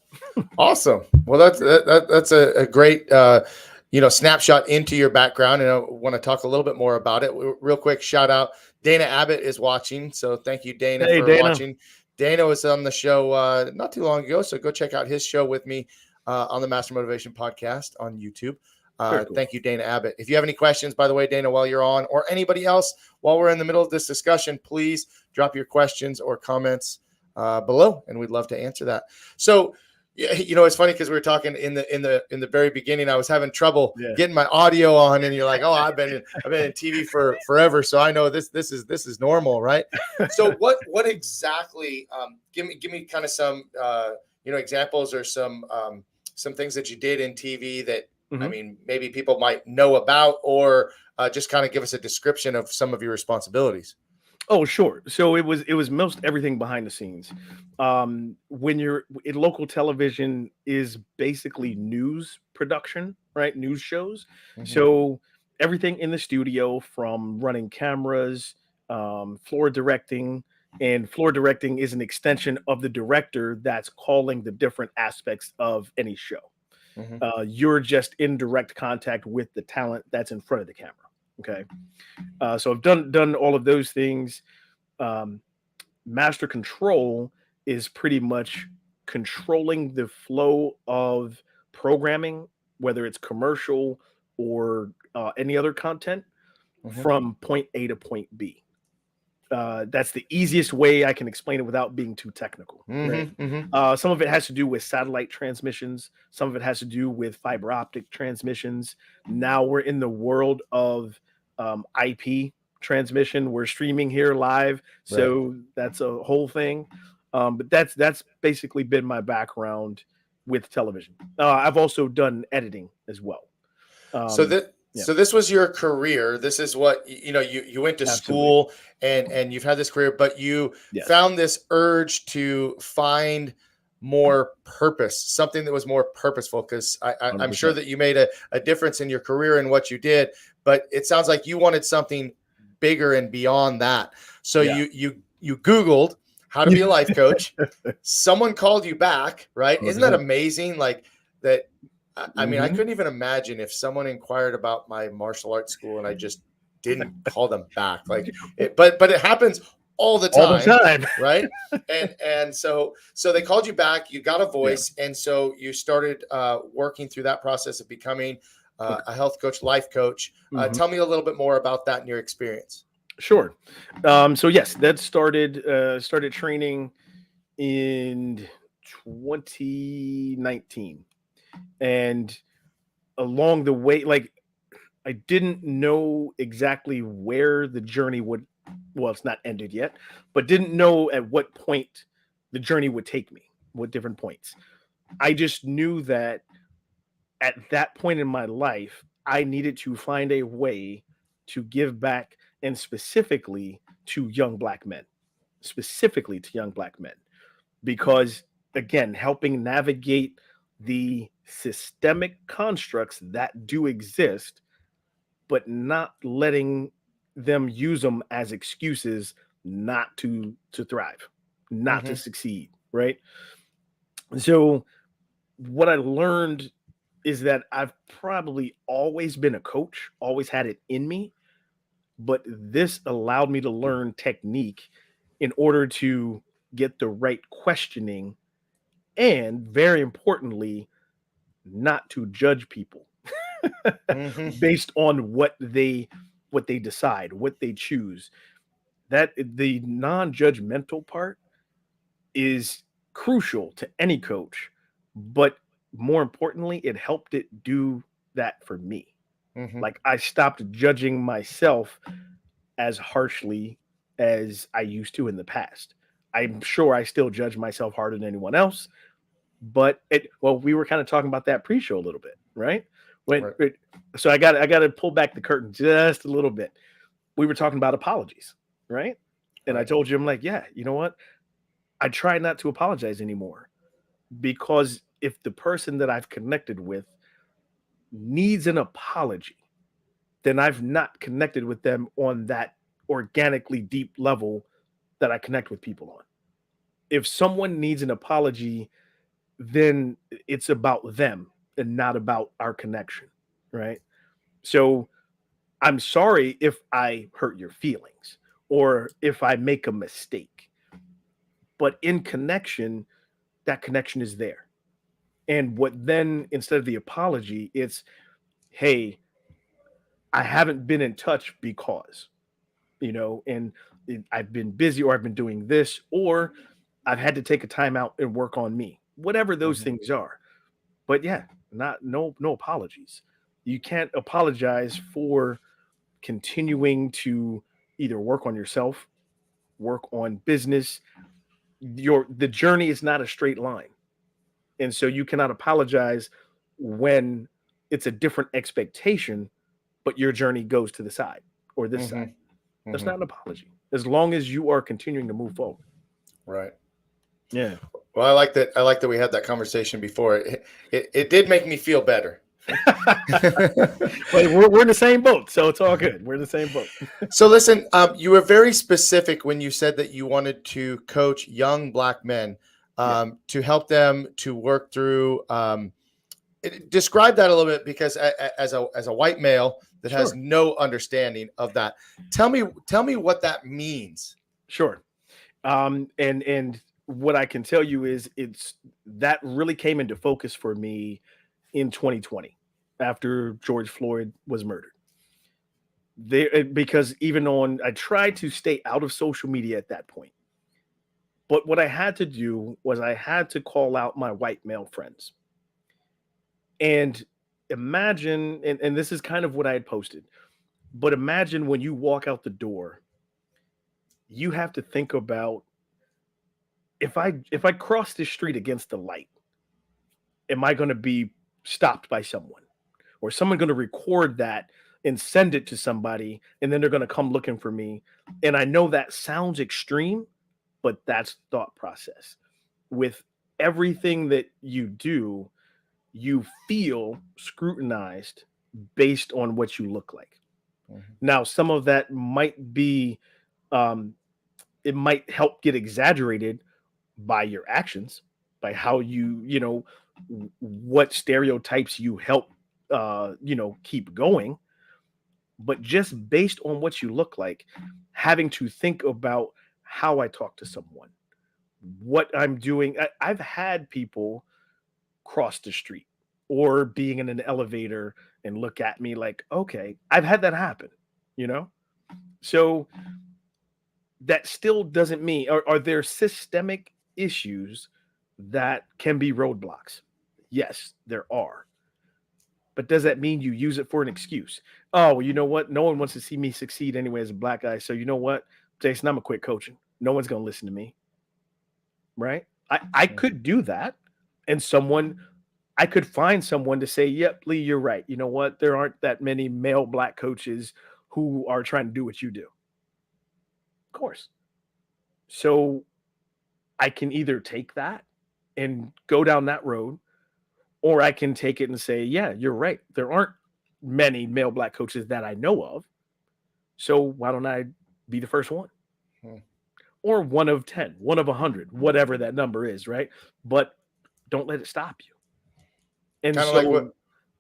Awesome. Well, that's a great snapshot into your background, and I want to talk a little bit more about it. Real quick, shout out Dana Abbott is watching, so thank you, Dana, Hey, for Dana. watching. Dana was on the show not too long ago, so go check out his show with me on the Master Motivation Podcast on YouTube. Very cool. Thank you, Dana Abbott. If you have any questions, by the way, Dana, while you're on, or anybody else, while we're in the middle of this discussion, please drop your questions or comments below, and we'd love to answer that. So, yeah, it's funny because we were talking in the very beginning. I was having trouble getting my audio on, and you're like, "Oh, I've been in TV for forever, so I know this is normal, right?" So, what exactly? Give me kind of some examples or some things that you did in TV that I mean maybe people might know about, or just kind of give us a description of some of your responsibilities. Oh, sure. So it was most everything behind the scenes. When you're in local television is basically news production, right? News shows. Mm-hmm. So everything in the studio, from running cameras, floor directing, and floor directing is an extension of the director that's calling the different aspects of any show. Mm-hmm. You're just in direct contact with the talent that's in front of the camera. Okay. So I've done all of those things. Master control is pretty much controlling the flow of programming, whether it's commercial or any other content, from point A to point B. That's the easiest way I can explain it without being too technical. Right? Some of it has to do with satellite transmissions. Some of it has to do with fiber optic transmissions. Now we're in the world of IP transmission. We're streaming here live, so that's a whole thing. But that's basically been my background with television. I've also done editing as well. So this was your career. This is what you went to school and you've had this career, but you found this urge to find more purpose, something that was more purposeful. Because I'm sure that you made a difference in your career and what you did, but it sounds like you wanted something bigger and beyond that. So you Googled how to be a life coach. Someone called you back, right? Isn't that amazing? Like that. I mean, I couldn't even imagine if someone inquired about my martial arts school and I just didn't call them back. Like, but it happens all the time, right? And so they called you back. You got a voice, and so you started working through that process of becoming a health coach, life coach. Tell me a little bit more about that and your experience. Sure. So yes, that started training in 2019. And along the way, like, I didn't know exactly where the journey would, well, it's not ended yet, but didn't know at what point the journey would take me, what different points. I just knew that at that point in my life, I needed to find a way to give back, and specifically to young black men, because again, helping navigate the systemic constructs that do exist, but not letting them use them as excuses not to thrive, not to succeed, right? So what I learned is that I've probably always been a coach, always had it in me, but this allowed me to learn technique in order to get the right questioning, and very importantly, not to judge people. Mm-hmm. based on what they decide, what they choose. That the non-judgmental part is crucial to any coach, but more importantly, it helped it do that for me. Mm-hmm. Like I stopped judging myself as harshly as I used to in the past. I'm sure I still judge myself harder than anyone else, but we were kind of talking about that pre-show a little bit, right? When Right. so I got to pull back the curtain just a little bit. We were talking about apologies, right? And I Right. told you, I'm like, yeah, you know what? I try not to apologize anymore because if the person that I've connected with needs an apology, then I've not connected with them on that organically deep level that I connect with people on. If someone needs an apology, then it's about them and not about our connection, right? So I'm sorry if I hurt your feelings or if I make a mistake, but in connection, that connection is there. And what then, instead of the apology, it's, hey, I haven't been in touch because, and I've been busy or I've been doing this or I've had to take a time out and work on me, whatever those Mm-hmm. things are. But yeah, no apologies. You can't apologize for continuing to either work on yourself, work on business. The journey is not a straight line. And so you cannot apologize when it's a different expectation, but your journey goes to the side or this Mm-hmm. side. That's Mm-hmm. not an apology. As long as you are continuing to move forward. Right. Yeah. Well, I like that. I like that we had that conversation before. It did make me feel better. Well, we're in the same boat, so it's all good. We're in the same boat. So listen, you were very specific when you said that you wanted to coach young Black men Yeah. to help them to work through. Describe that a little bit because as a white male that has Sure. no understanding of that, tell me what that means. Sure. And what I can tell you is it's that really came into focus for me in 2020 after George Floyd was murdered. Because even on I tried to stay out of social media at that point. But what I had to do was I had to call out my white male friends. And imagine, and this is kind of what I had posted, but imagine when you walk out the door, you have to think about if I cross this street against the light, am I going to be stopped by someone? Or someone going to record that and send it to somebody and then they're going to come looking for me? And I know that sounds extreme, but that's thought process. With everything that you do, you feel scrutinized based on what you look like. Mm-hmm. Now, some of that might be, um, it might help get exaggerated by your actions, by how what stereotypes you help, keep going. But just based on what you look like, having to think about how I talk to someone, what I'm doing. I've had people cross the street or being in an elevator and look at me like, okay, I've had that happen, you know? So that still doesn't mean, are there systemic issues that can be roadblocks? Yes, there are. But does that mean you use it for an excuse? Oh, well, you know what? No one wants to see me succeed anyway as a Black guy. So you know what, Jason, I'm gonna quit coaching. No one's gonna listen to me. Right? I could do that. And I could find someone to say, yep, Lee, you're right. You know what? There aren't that many male Black coaches who are trying to do what you do. Of course. So I can either take that and go down that road, or I can take it and say, yeah, you're right. There aren't many male Black coaches that I know of. So why don't I be the first one? Hmm. Or one of 10, one of 100, whatever that number is, right? But don't let it stop you. And Kind of like what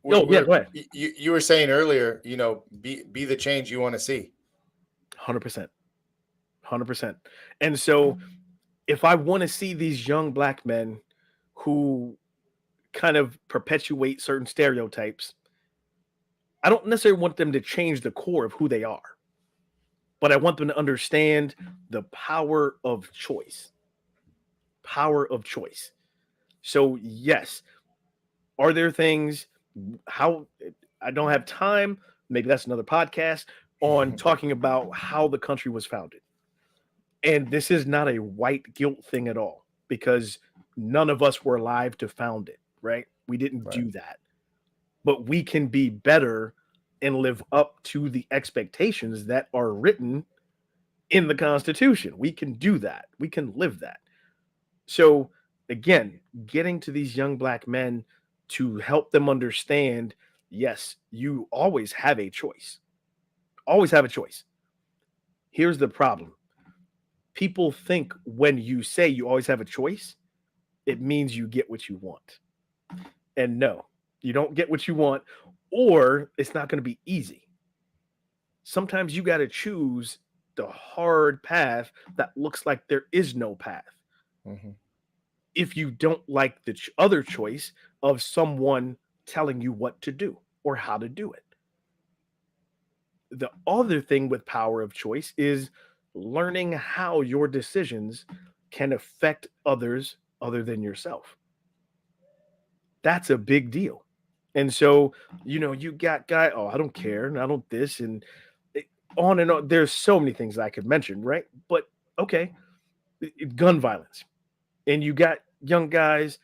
so, oh, yeah, go ahead. you were saying earlier. Be the change you want to see. 100%. 100%. And so if I want to see these young Black men who kind of perpetuate certain stereotypes, I don't necessarily want them to change the core of who they are, but I want them to understand the power of choice. Power of choice. So, yes, are there things how I don't have time, maybe that's another podcast on talking about how the country was founded. And this is not a white guilt thing at all because none of us were alive to found it, right? We didn't Right. do that. But we can be better and live up to the expectations that are written in the Constitution. We can do that. We can live that. So, again, getting to these young black men to help them understand, yes, you always have a choice. Always have a choice. Here's the problem. People think when you say you always have a choice, it means you get what you want. And no, you don't get what you want, or it's not going to be easy. Sometimes you got to choose the hard path that looks like there is no path. Mm-hmm. If you don't like the other choice of someone telling you what to do or how to do it. The other thing with power of choice is learning how your decisions can affect others other than yourself. That's a big deal. And so, you got guy, oh, I don't care, and I don't this, and on and on. There's so many things I could mention, right? But okay, gun violence. And you got young guys,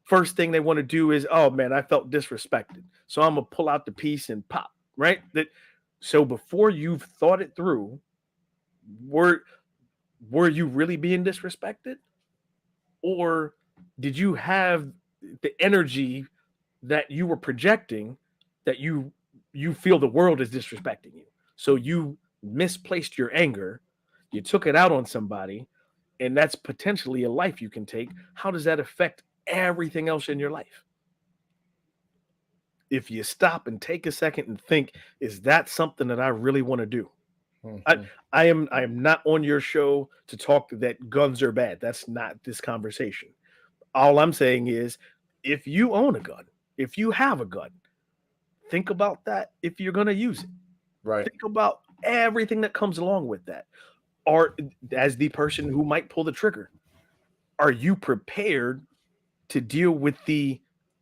first thing they want to do is, oh man, I felt disrespected. So I'm gonna pull out the piece and pop, right? So before you've thought it through, were you really being disrespected? Or did you have the energy that you were projecting that you feel the world is disrespecting you? So you misplaced your anger, you took it out on somebody, and that's potentially a life you can take. How does that affect everything else in your life? If you stop and take a second and think, is that something that I really want to do? I, Mm-hmm. I am not on your show to talk that guns are bad. That's not this conversation. All I'm saying is, if you own a gun, if you have a gun, think about that if you're going to use it. Right. Think about everything that comes along with that. Or as the person who might pull the trigger, are you prepared to deal with the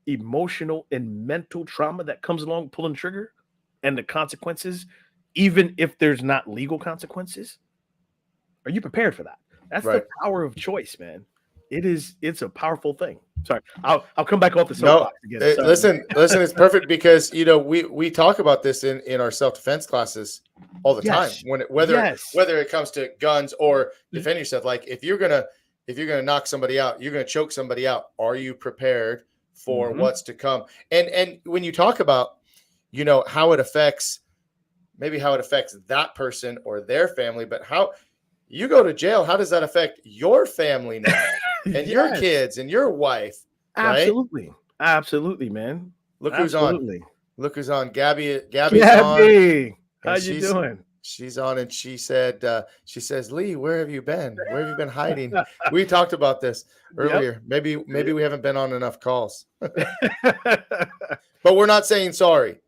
emotional and mental trauma that comes along with pulling trigger and the consequences, even if there's not legal consequences? Are you prepared for that? That's the Right. power of choice, man. It's a powerful thing. Sorry, I'll come back off the No, soapbox again. Sorry. listen, it's perfect because we talk about this in our self-defense classes all the time. Yes. Whether Yes. it comes to guns or defend yourself, like if you're gonna knock somebody out, you're gonna choke somebody out. Are you prepared for Mhm. what's to come? And when you talk about how it affects that person or their family, but how you go to jail, how does that affect your family now and your Yes. kids and your wife, right? Absolutely. Absolutely, man. Look who's on. Absolutely. Look who's on. Gabby's on, Gabby, how and you doing? she's on, and she says, Lee, where have you been? Where have you been hiding? We talked about this Yep. earlier. Maybe we haven't been on enough calls, but we're not saying sorry.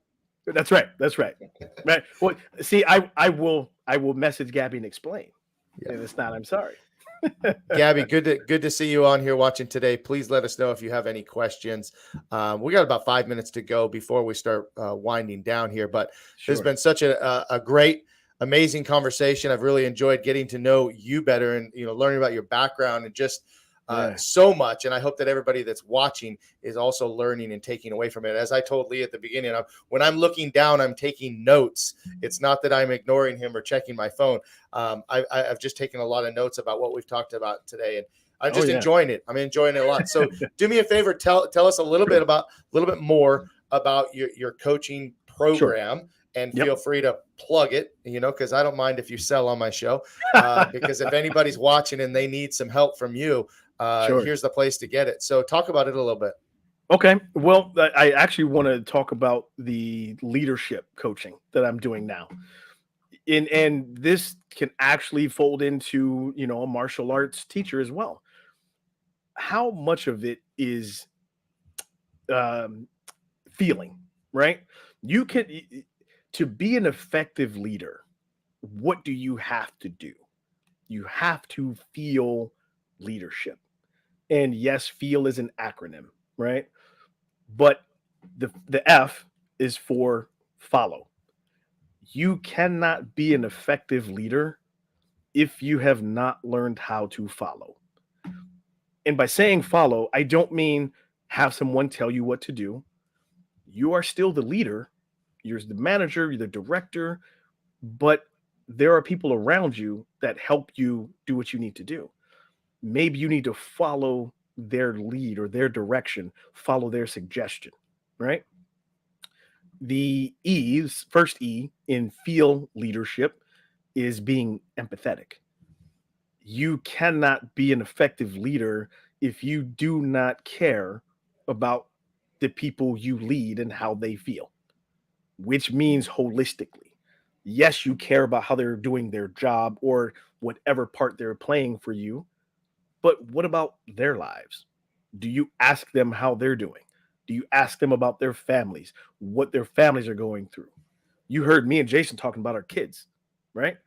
That's right. That's right. Right. Well, see, I will message Gabby and explain. Yeah. And it's not, I'm sorry. Gabby, good to see you on here watching today. Please let us know if you have any questions. We got about 5 minutes to go before we start winding down here, but Sure. This has been such a great, amazing conversation. I've really enjoyed getting to know you better and learning about your background and just so much. And I hope that everybody that's watching is also learning and taking away from it. As I told Lee at the beginning, when I'm looking down, I'm taking notes. It's not that I'm ignoring him or checking my phone. I've just taken a lot of notes about what we've talked about today, and I'm just enjoying it. I'm enjoying it a lot. So do me a favor, tell us a little bit more about your coaching program. Sure. And feel free to plug it, because I don't mind if you sell on my show, because if anybody's watching and they need some help from you, here's the place to get it. So talk about it a little bit. Okay. Well, I actually want to talk about the leadership coaching that I'm doing now. And this can actually fold into, a martial arts teacher as well. How much of it is feeling? right? You can, to be an effective leader, what do you have to do? You have to feel leadership. And yes, feel is an acronym, right? But the F is for follow. You cannot be an effective leader if you have not learned how to follow. And by saying follow, I don't mean have someone tell you what to do. You are still the leader, you're the manager, you're the director, but there are people around you that help you do what you need to do. Maybe you need to follow their lead or their direction, follow their suggestion, right? The E's, first E in feel leadership is being empathetic. You cannot be an effective leader if you do not care about the people you lead and how they feel, which means holistically. Yes, you care about how they're doing their job or whatever part they're playing for you, but what about their lives? Do you ask them how they're doing? Do you ask them about their families, what their families are going through? You heard me and Jason talking about our kids, right?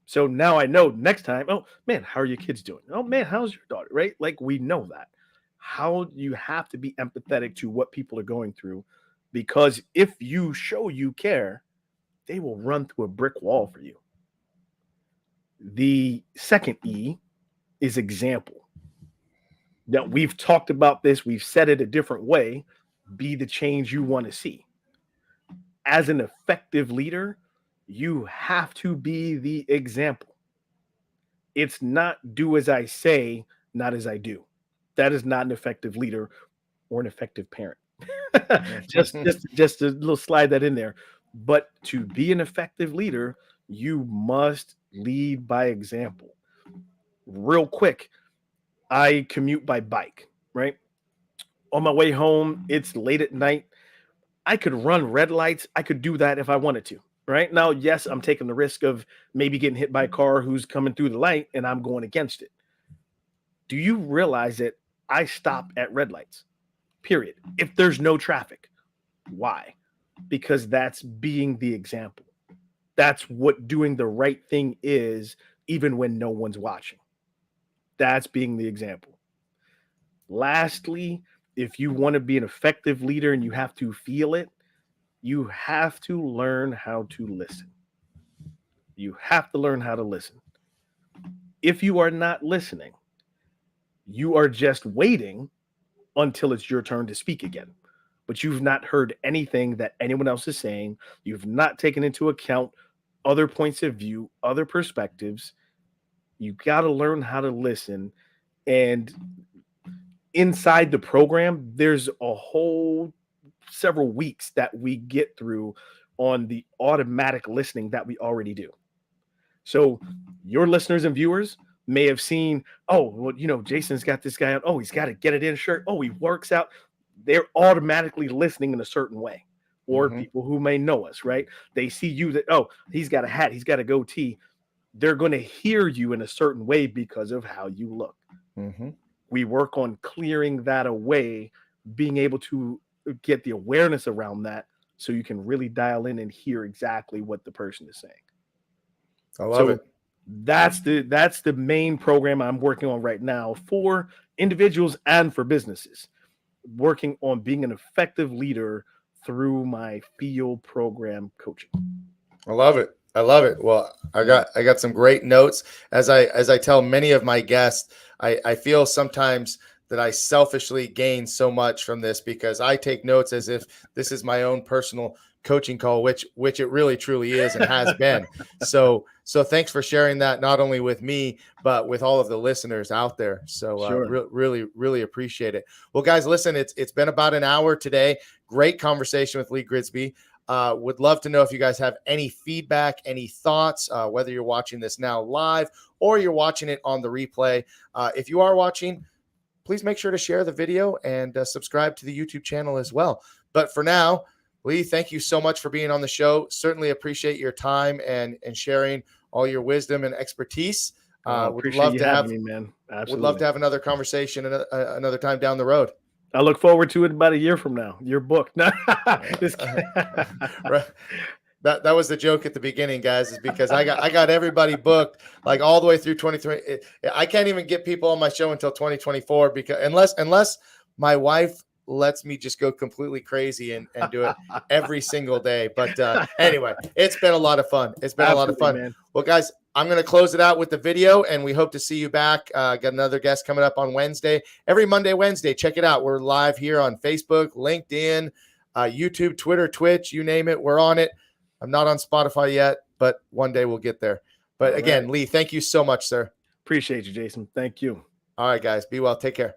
So now I know next time, oh man, how are your kids doing? Oh man, how's your daughter? Right? Like we know that. How you have to be empathetic to what people are going through, because if you show you care, they will run through a brick wall for you. The second E is example. Now we've talked about this, we've said it a different way. Be the change you want to see. As an effective leader, you have to be the example. It's not do as I say, not as I do. That is not an effective leader or an effective parent. just a little slide that in there. But to be an effective leader, you must lead by example. Real quick, I commute by bike, right? On my way home, it's late at night. I could run red lights. I could do that if I wanted to. Right now, yes, I'm taking the risk of maybe getting hit by a car who's coming through the light and I'm going against it. Do you realize that I stop at red lights, period, if there's no traffic? Why? Because that's being the example. That's what doing the right thing is, even when no one's watching. That's being the example. Lastly, if you want to be an effective leader and you have to feel it, you have to learn how to listen. You have to learn how to listen. If you are not listening, you are just waiting until it's your turn to speak again. But you've not heard anything that anyone else is saying. You've not taken into account other points of view, other perspectives. You got to learn how to listen. And inside the program, there's a whole several weeks that we get through on the automatic listening that we already do. So your listeners and viewers may have seen, oh, well, Jason's got this guy on. Oh, he's got to get it in shirt. Oh, he works out. They're automatically listening in a certain way. Or people who may know us, right? They see you that, oh, he's got a hat. He's got a goatee. They're going to hear you in a certain way because of how you look. We work on clearing that away, being able to get the awareness around that so you can really dial in and hear exactly what the person is saying. I love it. That's the main program I'm working on right now for individuals and for businesses, working on being an effective leader through my field program coaching. I love it. I love it. Well, I got some great notes. As I tell many of my guests, I feel sometimes that I selfishly gain so much from this because I take notes as if this is my own personal coaching call, which it really truly is and has been. So thanks for sharing that, not only with me, but with all of the listeners out there. So Sure. really appreciate it. Well, guys, listen, it's been about an hour today. Great conversation with Lee Grigsby. Would love to know if you guys have any feedback, any thoughts, whether you're watching this now live or you're watching it on the replay. If you are watching, please make sure to share the video and subscribe to the YouTube channel as well. But for now, Lee, thank you so much for being on the show. Certainly appreciate your time and sharing all your wisdom and expertise. Would love to have me, man. Absolutely. Would love to have another conversation another time down the road. I look forward to it about a year from now. Your book. Right. That was the joke at the beginning, guys, is because I got everybody booked like all the way through 2020. I can't even get people on my show until 2024 because unless my wife lets me just go completely crazy and do it every single day. But anyway, it's been a lot of fun. It's been Absolutely, a lot of fun. Man. Well, guys, I'm going to close it out with the video, and we hope to see you back. Got another guest coming up on Wednesday. Every Monday, Wednesday. Check it out. We're live here on Facebook, LinkedIn, YouTube, Twitter, Twitch, you name it. We're on it. I'm not on Spotify yet, but one day we'll get there. But again, Lee, thank you so much, sir. Appreciate you, Jason. Thank you. All right, guys. Be well. Take care.